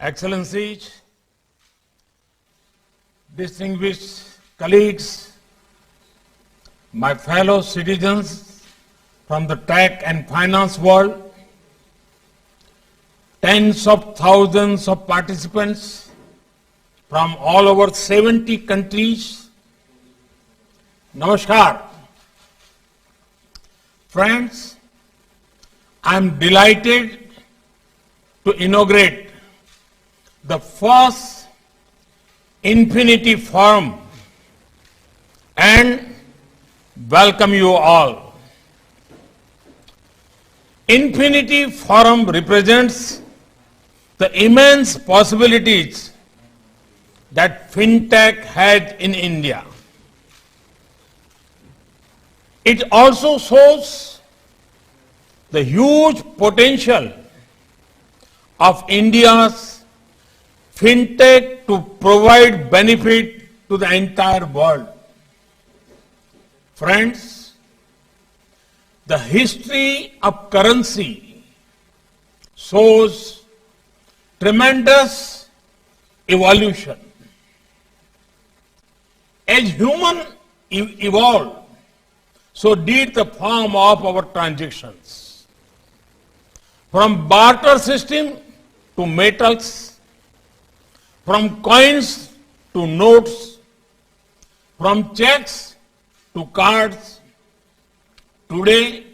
Excellencies, distinguished colleagues, my fellow citizens from the tech and finance world, tens of thousands of participants from all over 70 countries. Namaskar. Friends, I am delighted to inaugurate the first Infinity Forum and welcome you all. Infinity Forum represents the immense possibilities that fintech has in India. It also shows the huge potential of India's fintech to provide benefit to the entire world. Friends, the history of currency shows tremendous evolution. As human evolved, so did the form of our transactions. From barter system to metals, from coins to notes, from checks to cards, today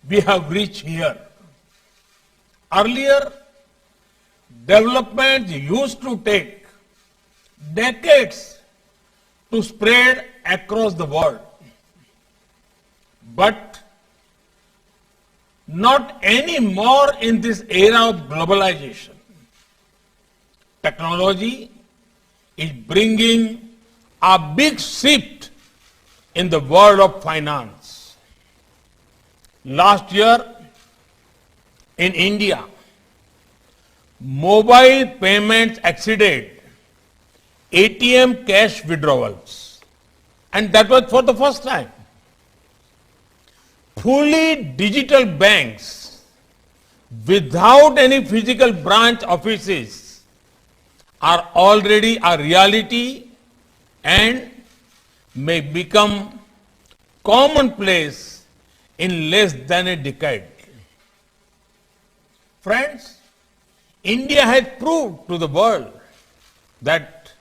we have reached here. Earlier, development used to take decades to spread across the world. But not anymore in this era of globalization. Technology is bringing a big shift in the world of finance. Last year in India, mobile payments exceeded ATM cash withdrawals, and that was for the first time. Fully digital banks without any physical branch offices are already a reality and may become commonplace in less than a decade. Friends, India has proved to the world that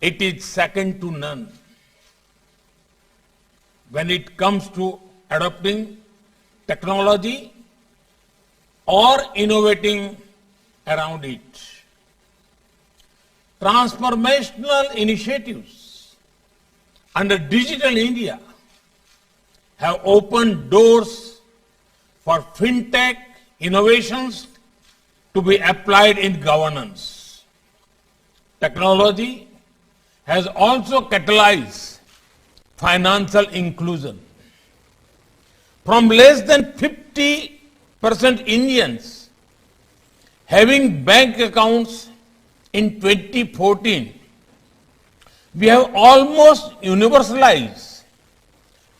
it is second to none when it comes to adopting technology or innovating around it. Transformational initiatives under Digital India have opened doors for fintech innovations to be applied in governance. Technology has also catalyzed financial inclusion. From less than 50% Indians having bank accounts in 2014, we have almost universalized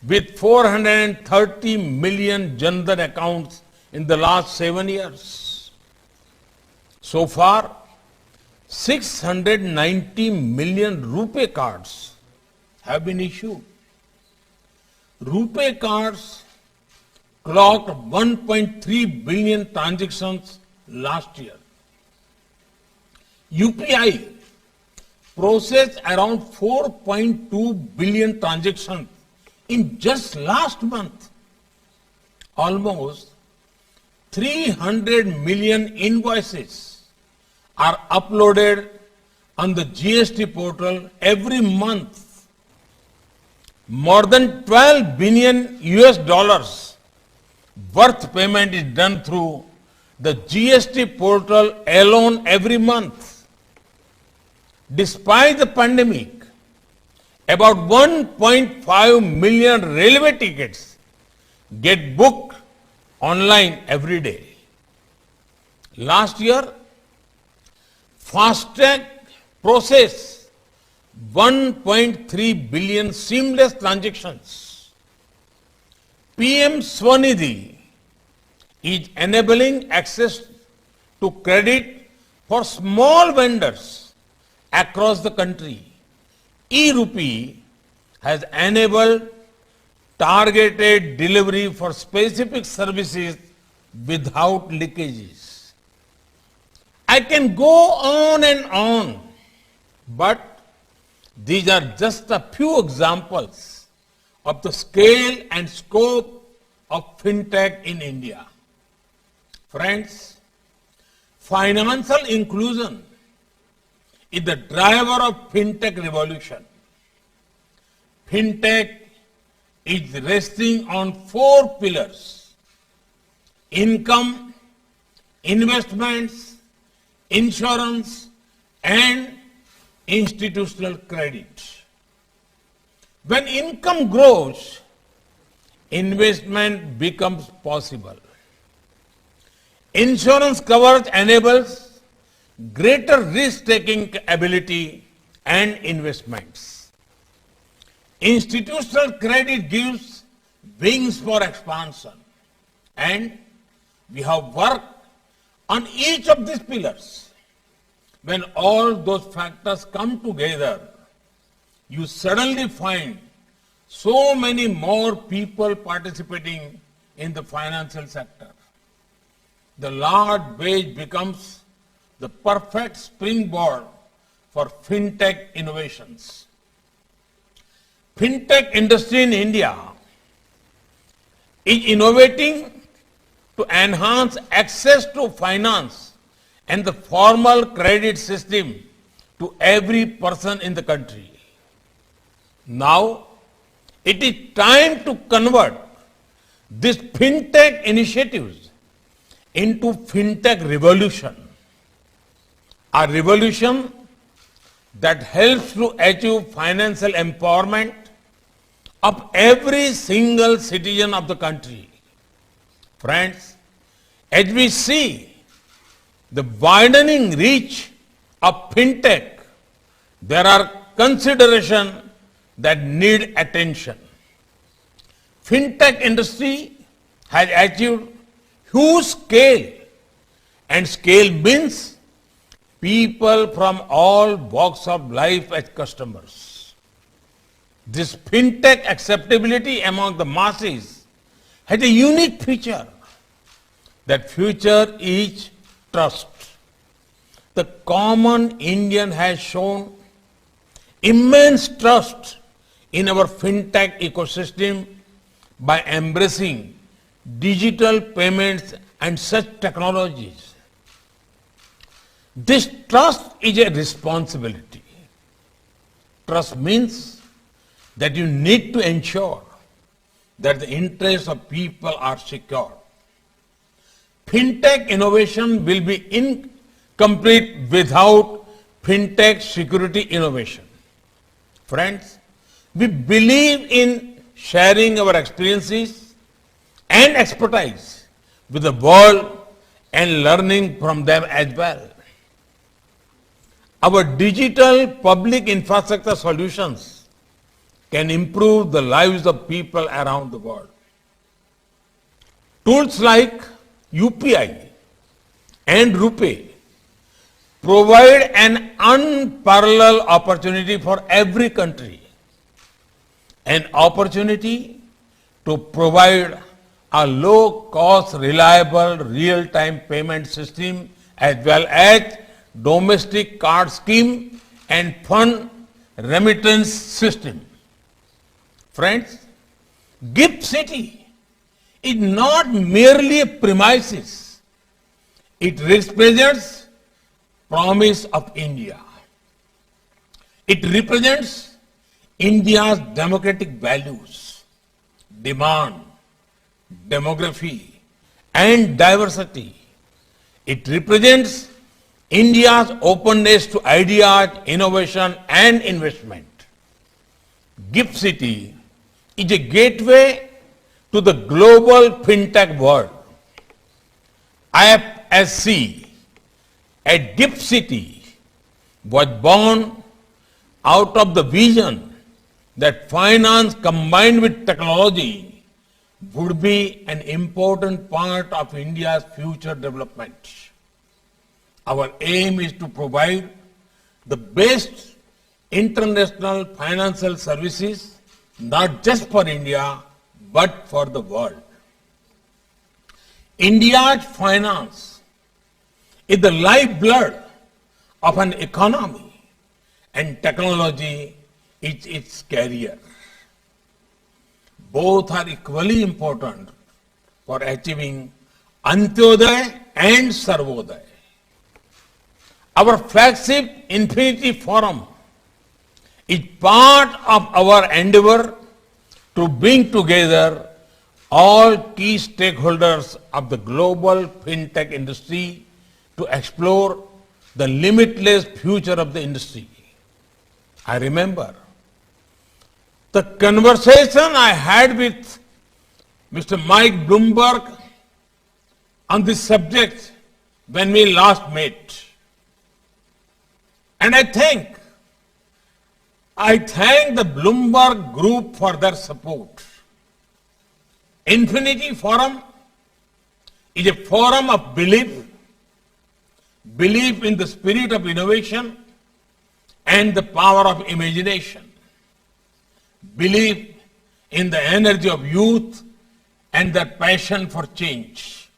with 430 million Jan Dhan accounts in the last 7 years. So far, 690 million RuPay cards have been issued. RuPay cards clocked 1.3 billion transactions last year. UPI processed around 4.2 billion transactions in just last month. Almost 300 million invoices are uploaded on the GST portal every month. More than 12 billion US dollars worth payment is done through the GST portal alone every month. Despite the pandemic, about 1.5 million railway tickets get booked online every day. Last year, FASTag processed 1.3 billion seamless transactions. PM Swanidhi is enabling access to credit For small vendors across the country, e-rupee has enabled targeted delivery for specific services without leakages. I can go on, but these are just a few examples of the scale and scope of fintech in India. Friends, financial inclusion is the driver of fintech revolution. Fintech is resting on four pillars: income, investments, insurance, and institutional credit. When income grows, investment becomes possible. Insurance coverage enables greater risk-taking ability and investments. Institutional credit gives wings for expansion. And we have worked on each of these pillars. When all those factors come together, you suddenly find so many more people participating in the financial sector. The large base becomes the perfect springboard for fintech innovations. Fintech industry in India is innovating to enhance access to finance and the formal credit system to every person in the country. Now, it is time to convert these fintech initiatives into fintech revolution. A revolution that helps to achieve financial empowerment of every single citizen of the country. Friends, as we see the widening reach of fintech, there are considerations that need attention. Fintech industry has achieved huge scale, and scale means people from all walks of life as customers. This fintech acceptability among the masses has a unique feature. That feature is trust. The common Indian has shown immense trust in our fintech ecosystem by embracing digital payments and such technologies. This trust is a responsibility. Trust means that you need to ensure that the interests of people are secure. Fintech innovation will be incomplete without fintech security innovation. Friends, we believe in sharing our experiences and expertise with the world and learning from them as well. Our digital public infrastructure solutions can improve the lives of people around the world. Tools like UPI and RuPay provide an unparalleled opportunity for every country, an opportunity to provide a low-cost, reliable, real-time payment system as well as domestic card scheme and fund remittance system. Friends, GIFT City is not merely a premises. It represents promise of India. It represents India's democratic values, demand, demography, and diversity. It represents India's openness to ideas, innovation, and investment. GIFT City is a gateway to the global fintech world. IFSC at GIFT City was born out of the vision that finance combined with technology would be an important part of India's future development. Our aim is to provide the best international financial services, not just for India, but for the world. India's finance is the lifeblood of an economy, and technology is its carrier. Both are equally important for achieving Antyodaya and Sarvodaya. Our flagship Infinity Forum is part of our endeavor to bring together all key stakeholders of the global fintech industry to explore the limitless future of the industry. I remember the conversation I had with Mr. Mike Bloomberg on this subject when we last met. And I thank the Bloomberg Group for their support. Infinity Forum is a forum of belief in the spirit of innovation and the power of imagination, belief in the energy of youth and their passion for change,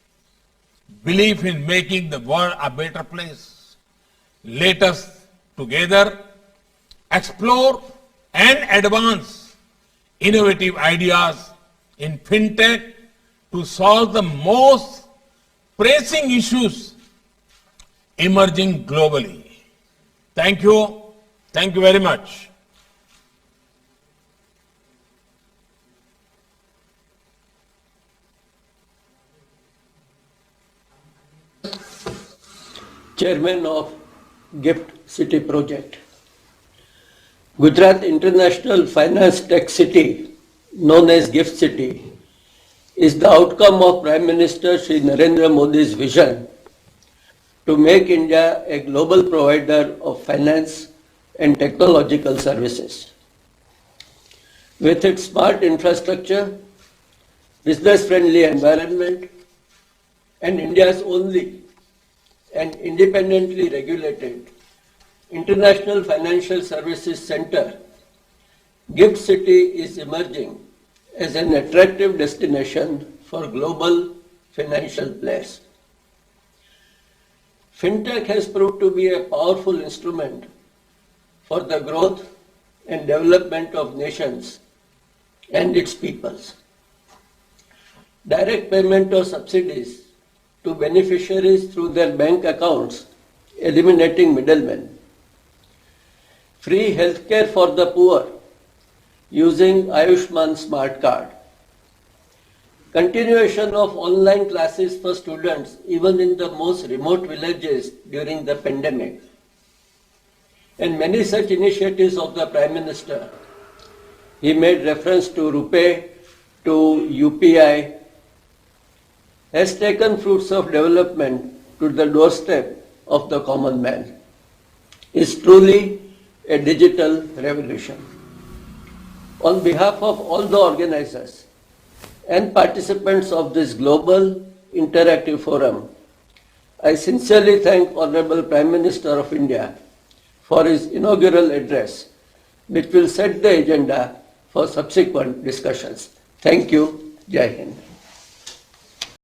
belief in making the world a better place. Let us together explore and advance innovative ideas in fintech to solve the most pressing issues emerging globally. Thank you. Thank you very much. Chairman of GIFT City project. Gujarat International Finance Tech City, known as GIFT City, is the outcome of Prime Minister Shri Narendra Modi's vision to make India a global provider of finance and technological services. With its smart infrastructure, business-friendly environment, and India's only and independently regulated International Financial Services Center, GIFT City is emerging as an attractive destination for global financial players. Fintech has proved to be a powerful instrument for the growth and development of nations and its peoples. Direct payment of subsidies to beneficiaries through their bank accounts, eliminating middlemen. Free healthcare for the poor using Ayushman Smart Card. Continuation of online classes for students even in the most remote villages during the pandemic. And many such initiatives of the Prime Minister. He made reference to RuPay, to UPI, has taken fruits of development to the doorstep of the common man. Is truly a digital revolution. On behalf of all the organizers and participants of this global interactive forum, I sincerely thank Honorable Prime Minister of India for his inaugural address, which will set the agenda for subsequent discussions. Thank you. Jai Hind.